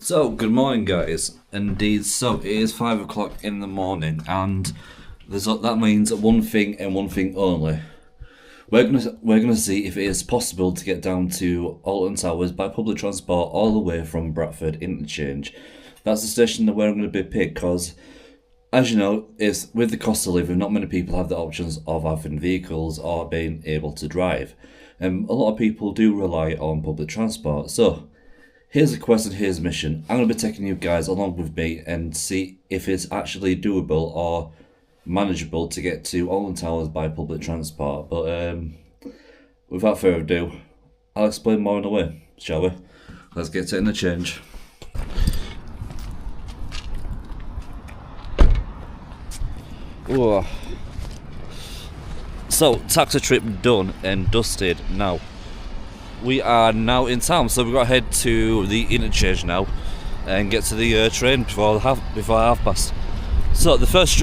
So, good morning, guys. Indeed, so it is 5 o'clock in the morning, and that means one thing and one thing only. We're gonna see if it is possible to get down to Alton Towers by public transport all the way from Bradford Interchange. That's the station where I'm going to be picked, because, as you know, is with the cost of living, not many people have the options of having vehicles or being able to drive. A lot of people do rely on public transport. So, here's a quest and here's a mission. I'm going to be taking you guys along with me and see if it's actually doable or manageable to get to Alton Towers by public transport. But without further ado, I'll explain more in a way, shall we? Let's get to interchange. Whoa. So, taxi trip done and dusted now. We are now in town, so we've got to head to the interchange now and get to the train before half past. So the first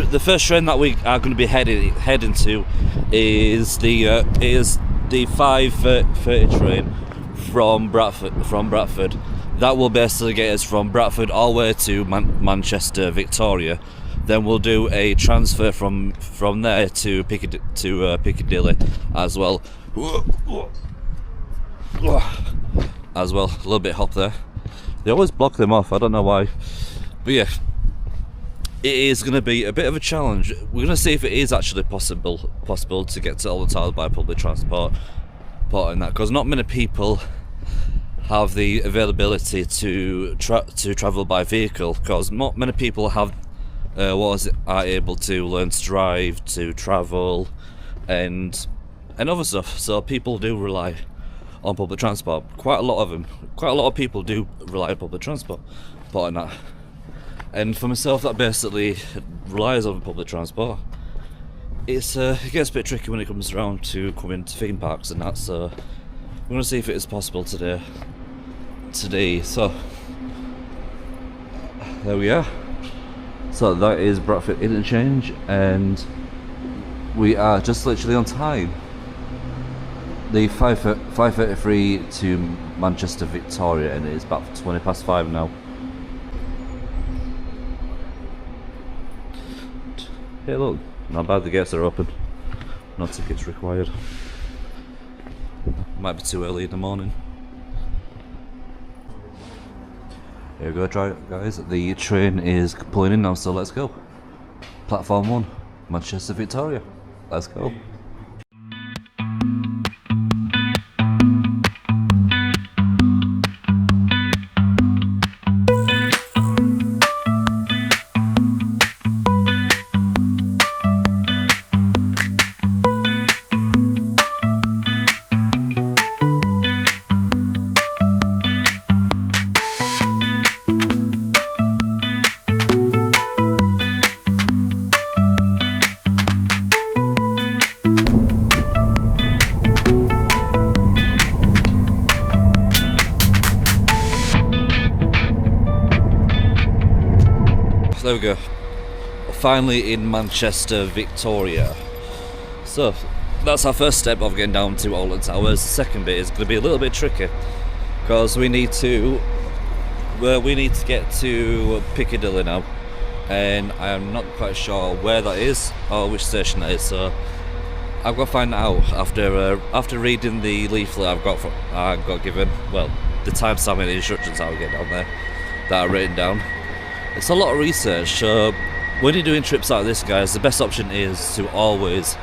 train that we are going to be heading to is the 5:30 train from Bradford. That will basically get us from Bradford all the way to Manchester Victoria. Then we'll do a transfer from there to Piccadilly as well. As well, a little bit hop there. They always block them off, I don't know why. But yeah, it is going to be a bit of a challenge. We're going to see if it is actually possible to get to Alton Towers by public transport and that, because not many people have the availability to travel by vehicle, because not many people have are able to learn to drive, to travel, and other stuff. So people do rely on public transport. Quite a lot of people do rely on public transport on that. And for myself, that basically relies on public transport. It gets a bit tricky when it comes around to coming to theme parks and that, so we're going to see if it is possible today. So there we are. So that is Bradford Interchange, and we are just literally on time. The 5:33 to Manchester Victoria, and it is about 20 past 5 now. Hey look, not bad, the gates are open. No tickets required. Might be too early in the morning. Here we go, guys. The train is pulling in now, so let's go. Platform 1, Manchester Victoria. Let's go. There we go. Finally in Manchester Victoria. So that's our first step of getting down to Alton Towers. The second bit is going to be a little bit tricky, because we need to get to Piccadilly now, and I am not quite sure where that is or which station that is. So I've got to find out after reading the leaflet I got given. Well, the timestamp and the instructions how to get down there that are written down. It's a lot of research, so when you're doing trips like this, guys, the best option is to always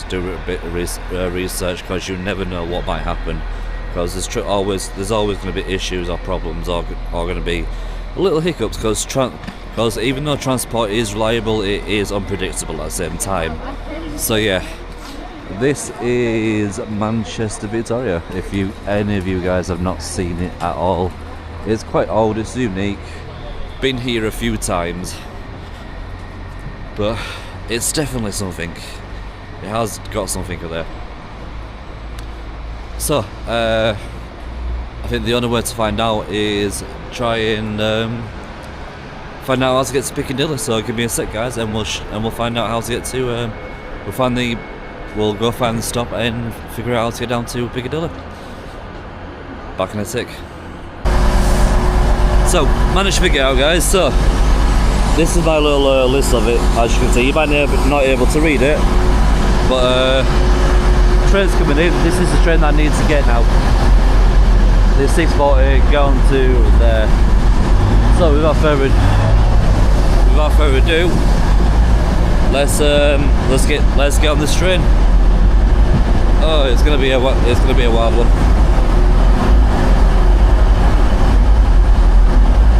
do a bit of research, because you never know what might happen, because there's always going to be issues or problems or going to be little hiccups, because even though transport is reliable, it is unpredictable at the same time. So yeah, this is Manchester Victoria. If any of you guys have not seen it at all, it's quite old, it's unique. Been here a few times, but it's definitely something. It has got something there. So I think the only way to find out is try and find out how to get to Piccadilly. So give me a sec, guys, and we'll find out how to get to. We'll go find the stop and figure out how to get down to Piccadilly. Back in a sec. So, managed to figure it out, guys. So, this is my little list of it. As you can see, you might not be able to read it, but train's coming in. This is the train that I need to get now. This 6:40 going to there. So, without further ado, let's get on this train. Oh, it's gonna be a wild one.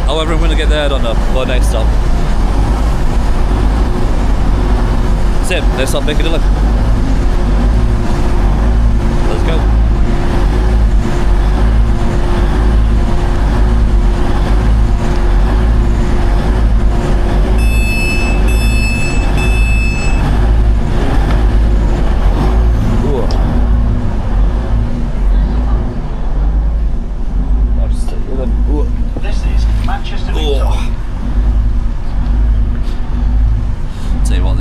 However, I'm gonna get there, I don't know. For next stop. Same, next stop Piccadilly. Let's go.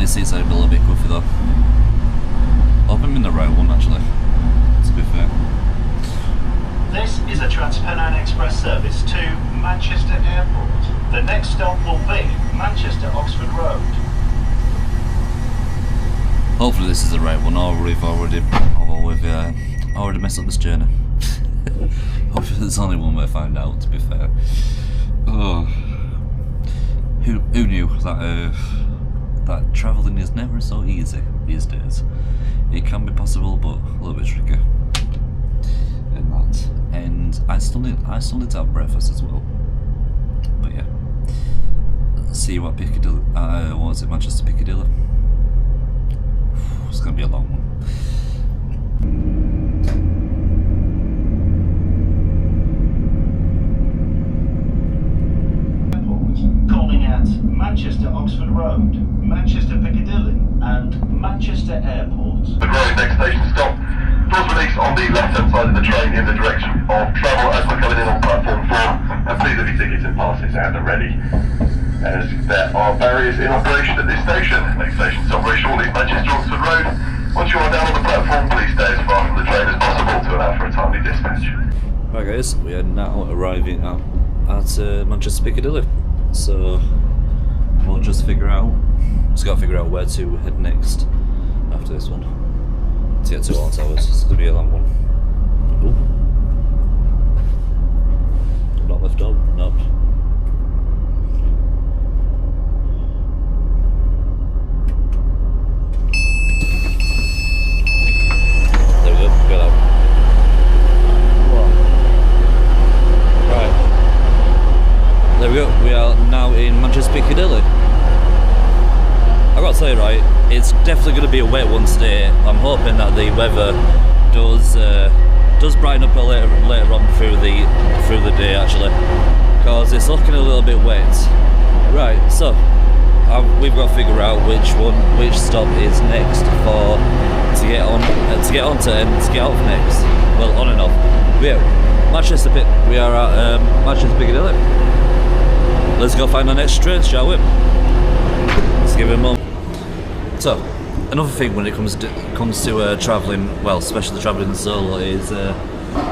Seats are a little bit comfy though. I hope I'm in the right one actually, to be fair. This is a Transpennine Express service to Manchester Airport. The next stop will be Manchester Oxford Road. Hopefully this is the right one, or we've already messed up this journey. Hopefully there's only one way to find out, to be fair. Oh, who knew that travelling is never so easy these days. It can be possible, but a little bit tricky. And I still need to have breakfast as well. But yeah, let's see what Piccadilly. What was it? Manchester Piccadilly. It's gonna be a long one. Calling at Manchester Oxford Road, Manchester Piccadilly and Manchester Airport. The road next station stop. Doors release on the left-hand side of the train in the direction of travel as we're coming in on platform 4. And please have your tickets and passes and are ready, as there are barriers in operation at this station. Next station stop very shortly, Manchester Oxford Road. Once you are down on the platform, please stay as far from the train as possible to allow for a timely dispatch. Right guys, we are now arriving at Manchester Piccadilly. So we'll just gotta figure out where to head next after this one. To get to Alton Towers, it's gonna be a long one. Ooh. Not left up, nope. There we go, get out. Right. There we go, we are now in Manchester Piccadilly. I gotta say, right, it's definitely going to be a wet one today. I'm hoping that the weather does brighten up a later on through the day actually, because it's looking a little bit wet. Right, so we've got to figure out which stop is next to get onto and to get off next. Well, on and off. We are at Manchester Piccadilly. Let's go find our next train, shall we? Let's give it a moment. So, another thing when it comes to travelling, well, especially travelling solo, is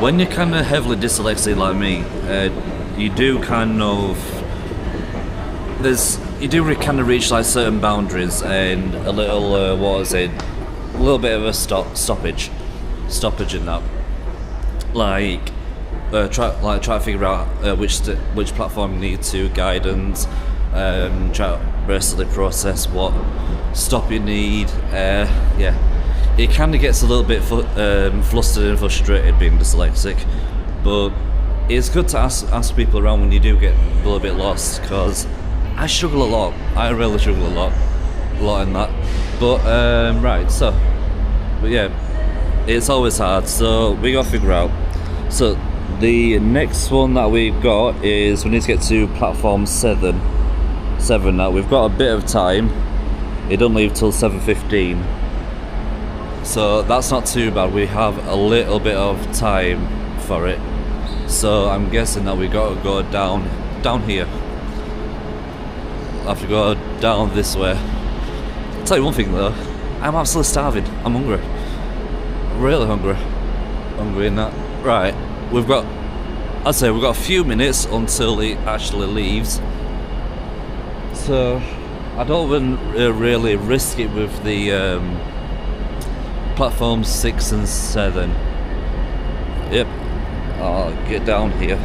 when you're kind of heavily dyslexic like me, you do kind of reach like certain boundaries and a little a little bit of a stoppage in that. Try to figure out which platform you need to, guidance, try to basically process what stop you need. Yeah, it kind of gets a little bit flustered and frustrated being dyslexic, but it's good to ask people around when you do get a little bit lost, because I struggle a lot. I really struggle a lot in that. But right, so, but yeah, it's always hard. So we gotta figure out. So the next one that we've got is we need to get to platform 7 now. We've got a bit of time. It don't leave till 7:15, so that's not too bad. We have a little bit of time for it, so I'm guessing that we gotta go down here. I have to go down this way. I'll tell you one thing though, I'm absolutely starving. I'm hungry, really hungry in that. Right, we've got I'd say we've got a few minutes until it actually leaves. So I don't even really risk it with the platforms 6 and 7. Yep, I'll get down here.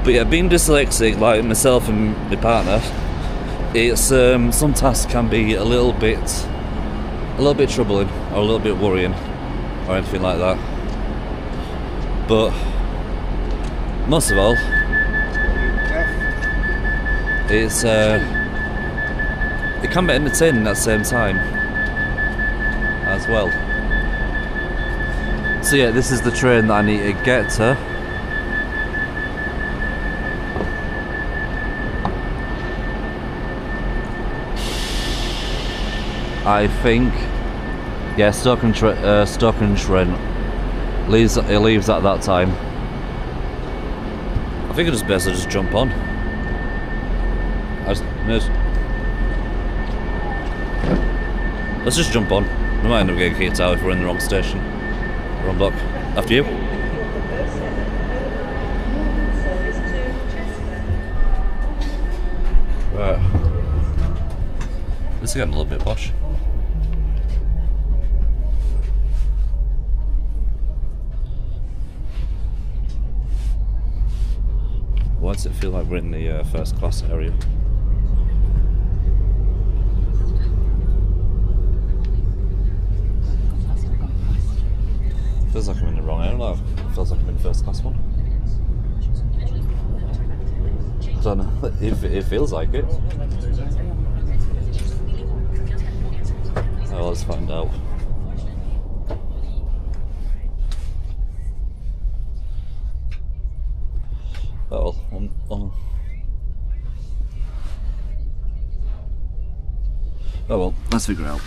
But yeah, being dyslexic, like myself and my partner, it's some tasks can be a little bit troubling or a little bit worrying or anything like that. But most of all, it's it can be entertaining at the same time as well. So yeah, this is the train that I need to get to. I think, yeah, Stoke-on-Trent leaves at that time. I think it's just best to just jump on. Let's just jump on. We might end up getting kicked out if we're in the wrong station. Wrong block. After you. Right. This is getting a little bit posh. Why does it feel like we're in the first class area? Feels like I'm in the wrong area. Like, feels like I'm in the first class one. I don't know. It feels like it. Oh, let's find out. Oh well, let's figure it out.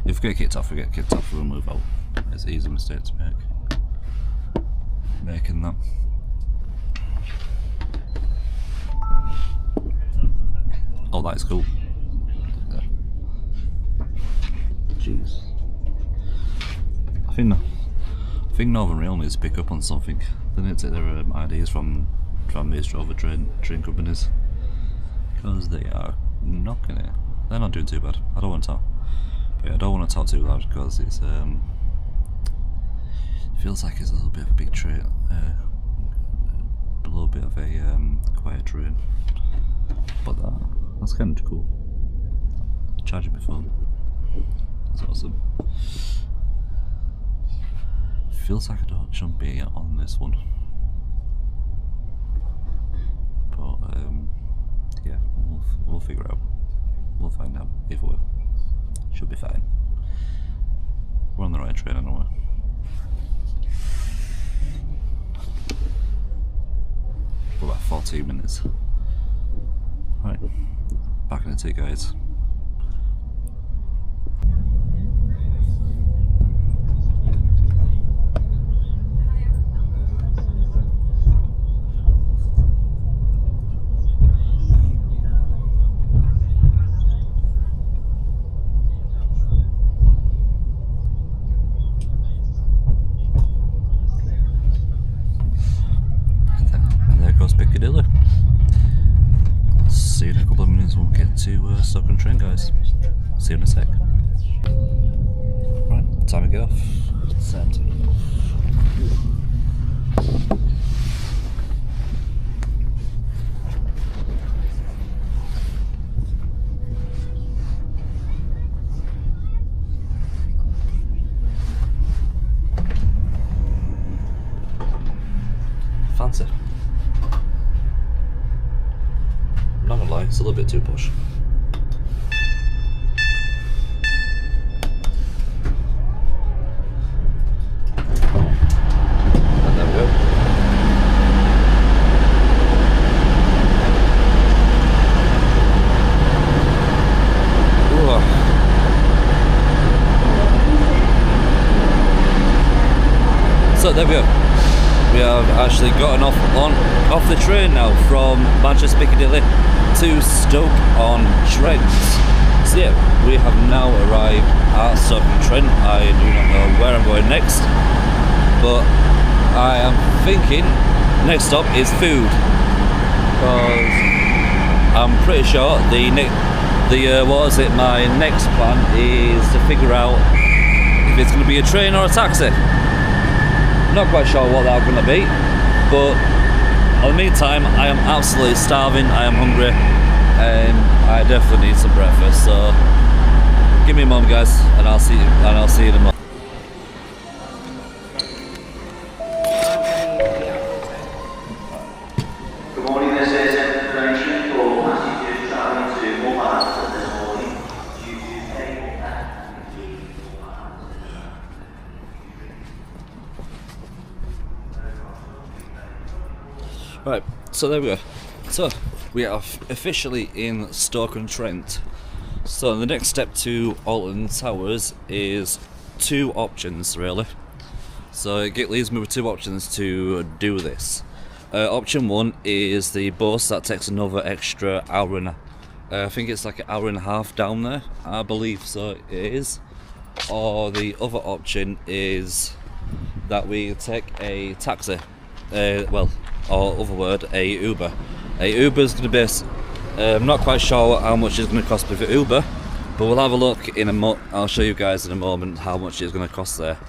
If we get kicked off, we'll move out. It's an easy mistake to make. Making that. Oh, that's cool. Okay. Jeez. I think Northern Rail needs to pick up on something. They need to take their ideas from these other train companies, because they are knocking it. They're not doing too bad. I don't want to talk. But yeah, I don't want to talk too loud because it's it feels like it's a little bit of a big train, a little bit of a quiet train. But that's kind of cool. Charging my phone. That's awesome. Feels like I shouldn't be on this one, but yeah, we'll figure out. We'll find out either way. Should be fine. We're on the right train anyway. For about 14 minutes. Right, back in the tea, guys. Piccadilly. See you in a couple of minutes when we get to Stoke-on-Trent, guys. See you in a sec. Right, time to get off. Time to get off. Fancy. Not gonna lie, it's a little bit too posh. And there we go. Ooh. So there we go. We have actually gotten off the train now from Manchester Piccadilly to Stoke-on-Trent. So yeah, we have now arrived at Stoke-on-Trent. I do not know where I'm going next, but I am thinking next stop is food, because I'm pretty sure my next plan is to figure out if it's going to be a train or a taxi. Not quite sure what they're going to be, but in the meantime, I am absolutely starving. I am hungry, and I definitely need some breakfast. So give me a moment, guys, and I'll see you in a moment. Good morning, this is information for passengers travelling to Wolverhampton this morning due to cable theft between Wolverhampton. Right, so there we go. So we are officially in Stoke-on-Trent. So the next step to Alton Towers is two options, really. So it leaves me with two options to do this. Option one is the bus that takes another extra hour and I think it's like an hour and a half down there. I believe so it is. Or the other option is that we take a taxi. Or other word, a Uber. A Uber is going to be, I'm not quite sure how much it's going to cost with the Uber, but we'll have a look in I'll show you guys in a moment how much it's going to cost there.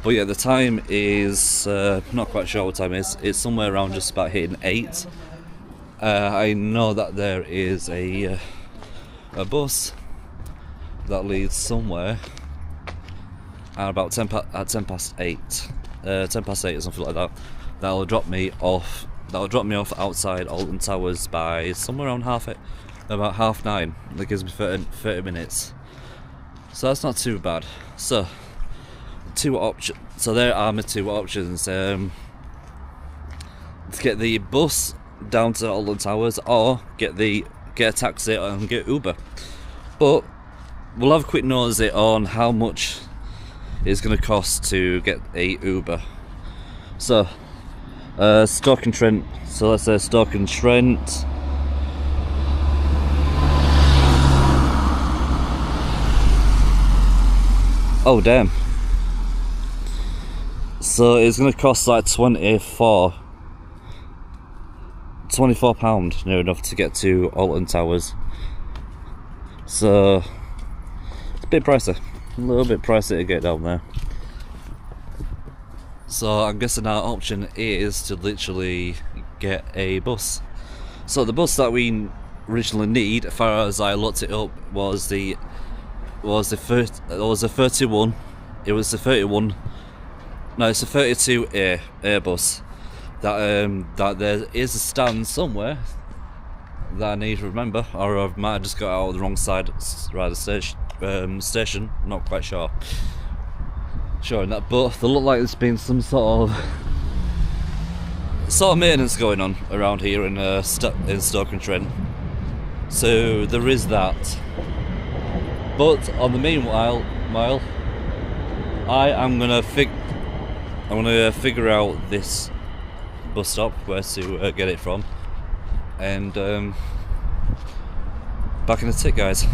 But yeah, the time is, not quite sure what time it is. It's somewhere around just about hitting 8. I know that there is a bus that leads somewhere at about 10 past 8. 10 past 8 or something like that. That'll drop me off outside Alton Towers by somewhere around about 9:30. That gives me 30 minutes. So that's not too bad. So there are my two options. To get the bus down to Alton Towers, or get a taxi and get Uber. But we'll have a quick nosy on how much it's going to cost to get a Uber. So Stoke-on-Trent. So let's say Stoke-on-Trent. Oh damn. So it's going to cost like £24 near enough to get to Alton Towers. So it's a bit pricey. A little bit pricey to get down there. So I'm guessing our option is to literally get a bus. So the bus that we originally need, as far as I looked it up, was the 31. It was the 31. No, it's a 32A Airbus. That there is a stand somewhere that I need to remember, or I might have just got out of the wrong side, rather station. Not quite sure. Showing that, but they look like there's been some sort of maintenance going on around here in Stoke-on-Trent. So there is that. But on the meanwhile, I'm gonna figure out this bus stop, where to get it from, and back in the tick, guys.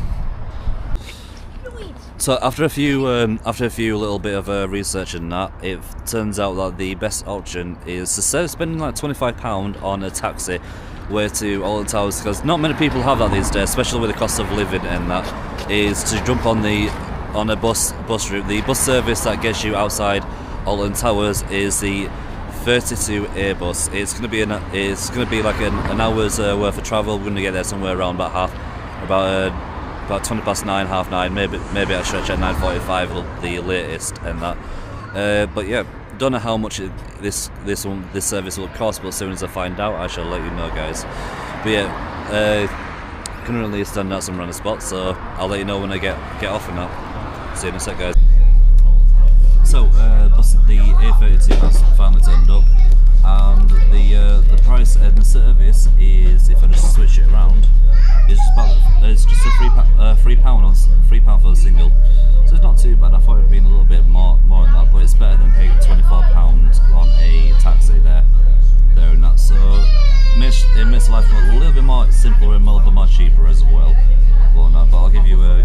So after a few little bit of research and that, it turns out that the best option is to spending like £25 on a taxi way to Alton Towers, because not many people have that these days, especially with the cost of living, and that is to jump on a bus route. The bus service that gets you outside Alton Towers is the 32A bus. It's going to be like an hour's worth of travel. We're going to get there somewhere around about 20 past 9, half 9, maybe I stretch at 9:45 the latest, and that. But yeah, don't know how much this service will cost, but as soon as I find out, I shall let you know, guys. But yeah, currently standing at some random spots, so I'll let you know when I get off and that. See you in a sec, guys. So the A32 has finally turned up, and the price and the service is, if I just switch it around, it's just a £3 for the single. So it's not too bad. I thought it would have been a little bit more than that, but it's better than paying £24 on a taxi there and that. So it makes life a little bit more simpler and a little bit more cheaper as well. But I'll give you a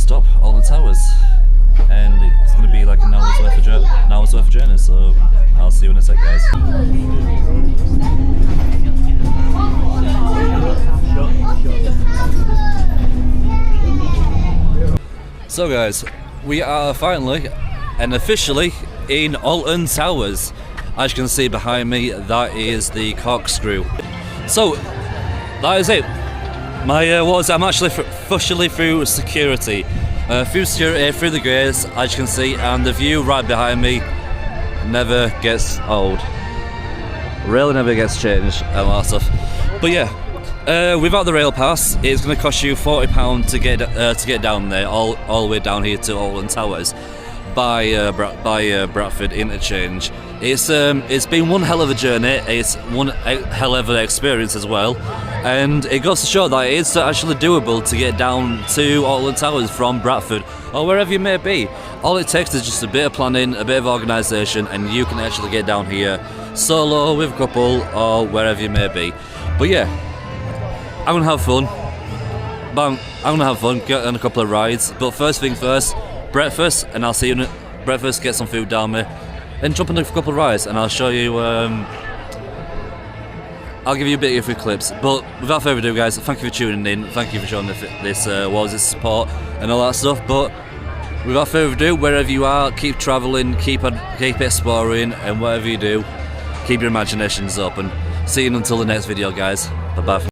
stop, Alton Towers. And it's going to be like an hour's worth of journey, so I'll see you in a sec, guys. So guys, we are finally and officially in Alton Towers. As you can see behind me, that is the corkscrew. So that is it. I'm actually officially through security. Through the gates, as you can see, and the view right behind me never gets old. Really never gets changed and all that stuff. But yeah, without the rail pass, it's going to cost you £40 to get down there, all the way down here to Alton Towers by Bradford Interchange. It's been one hell of a journey. It's one hell of an experience as well, and it goes to show that it's actually doable to get down to Alton Towers from Bradford or wherever you may be. All it takes is just a bit of planning, a bit of organisation, and you can actually get down here solo, with a couple, or wherever you may be. But yeah, I'm gonna have fun. Get on a couple of rides. But first thing first, breakfast, and I'll see you in breakfast. Get some food down there. Then jump on a couple of rides and I'll show you, I'll give you a bit of a few clips. But without further ado, guys, thank you for tuning in, thank you for showing this support and all that stuff. But without further ado, wherever you are, keep travelling, keep exploring, and whatever you do, keep your imaginations open. See you until the next video, guys. Bye bye.